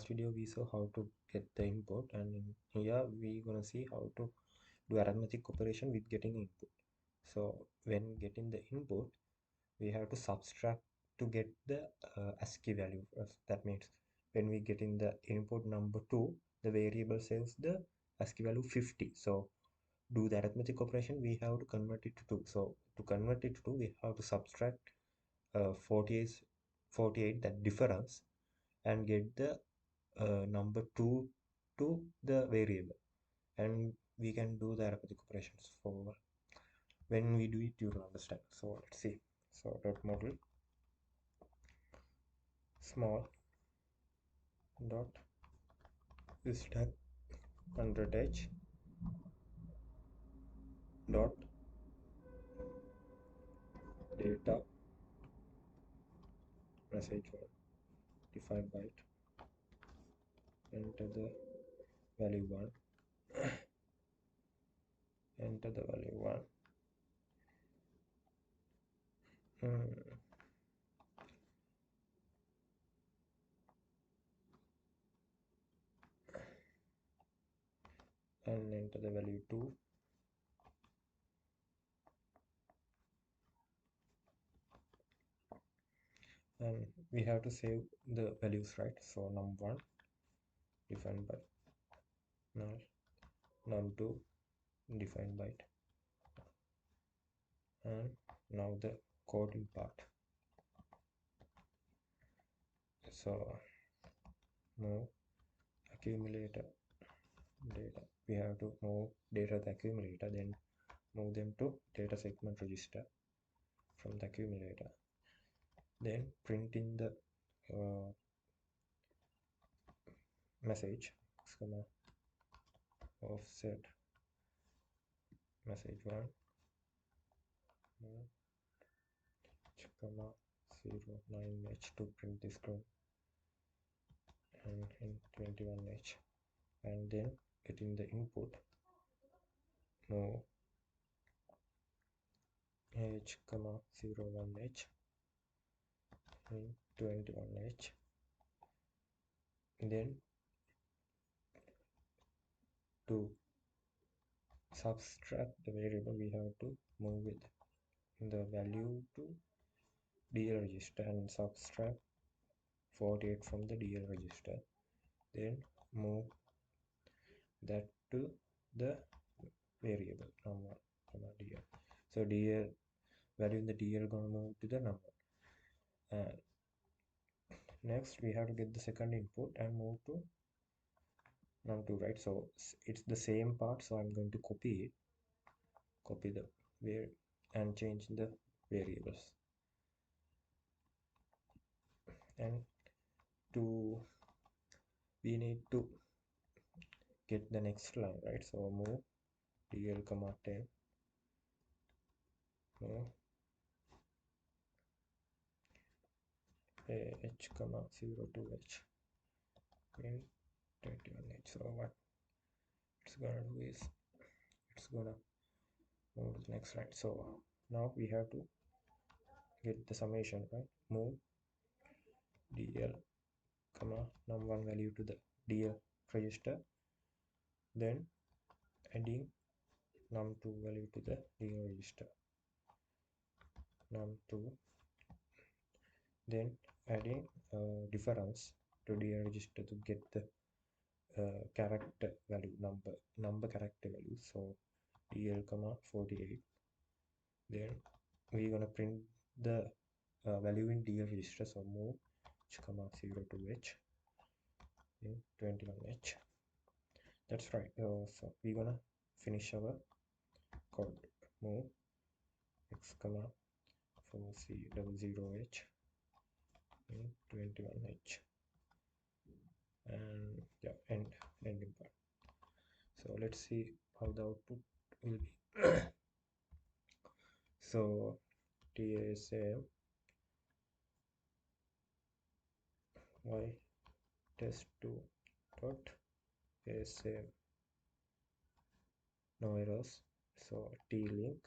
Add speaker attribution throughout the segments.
Speaker 1: last video we saw how to get the input, and in here we gonna see how to do arithmetic operation with getting input. So when getting the input, we have to subtract to get the ASCII value first. That means when we getting the input number 2, the variable says the ASCII value 50. So do the arithmetic operation, we have to convert it to 2. So to convert it to 2, we have to subtract 48, that difference, and get the number 2 to the variable, and we can do the arithmetic operations. For when we do it, you will understand. So let's see. So dot model small dot stack 100h dot data message 1 define byte, enter the value 1, enter the value 1. And enter the value 2, and we have to save the values, right? So num1 defined by null, num2 defined by, and now the coding part. So move accumulator data, we have to move data to the accumulator, then move them to data segment register from the accumulator, then print in the message comma offset message 1 comma 09h to print this code, and in 21h, and then getting the input, move h comma 01h in 21h, then to subtract the variable, we have to move it the value to DL register and subtract 48 from the DL register, then move that to the variable num1 comma DL. So DL value in the DL gonna move to the number. Next we have to get the second input and move to num2, right? So it's the same part, so I'm going to copy the where and change the variables, and to we need to get the next line, right? So move DL comma 10, move h comma 02h in 21h. So what it's gonna do is it's gonna move to the next line. So now we have to get the summation, right? Move DL comma num1 value to the DL register, then adding num2 value to the DL register, num2, then adding difference to DL register to get the character value, number character value. So DL comma 48, then we're gonna print the value in DL register. So move h comma 02h in 21h. That's right. So we're gonna finish our code. Move x comma 4c00h in 21h, and yeah, ending part. So let's see how the output will be. So TSM y test2 dot asm, no errors. So t-link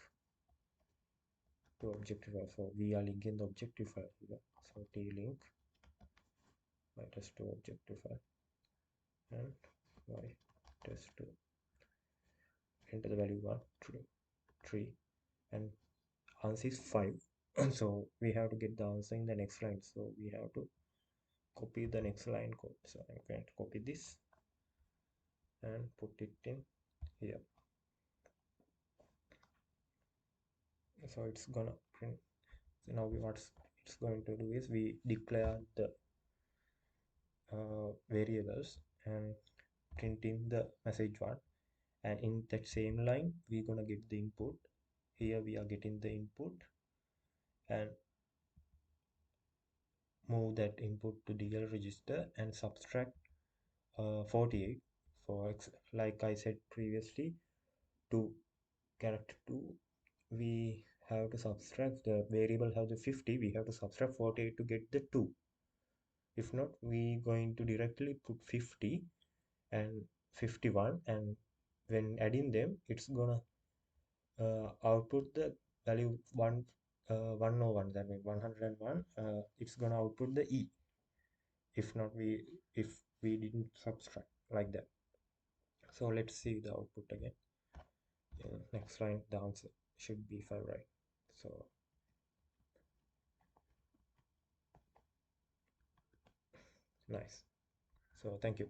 Speaker 1: to objective file. So we are linking the objective file here. So t-link y test2 objective file. value 1 3 and answer is 5. So we have to get the answer in the next line, so we have to copy the next line code. So I'm going to copy this and put it in here. So it's gonna print. So now what's it's going to do is we declare the variables and printing the message one, and in that same line we're gonna get the input. Here we are getting the input and move that input to DL register and subtract 48 for like I said previously, to character 2 we have to subtract the variable have the 50, we have to subtract 48 to get the 2. If not, we going to directly put 50 and 51, and when adding them it's gonna output the value 101, that means 101. It's gonna output the E. If not, if we didn't subtract like that. So let's see the output again. Next line the answer should be 5, right? So nice. So thank you.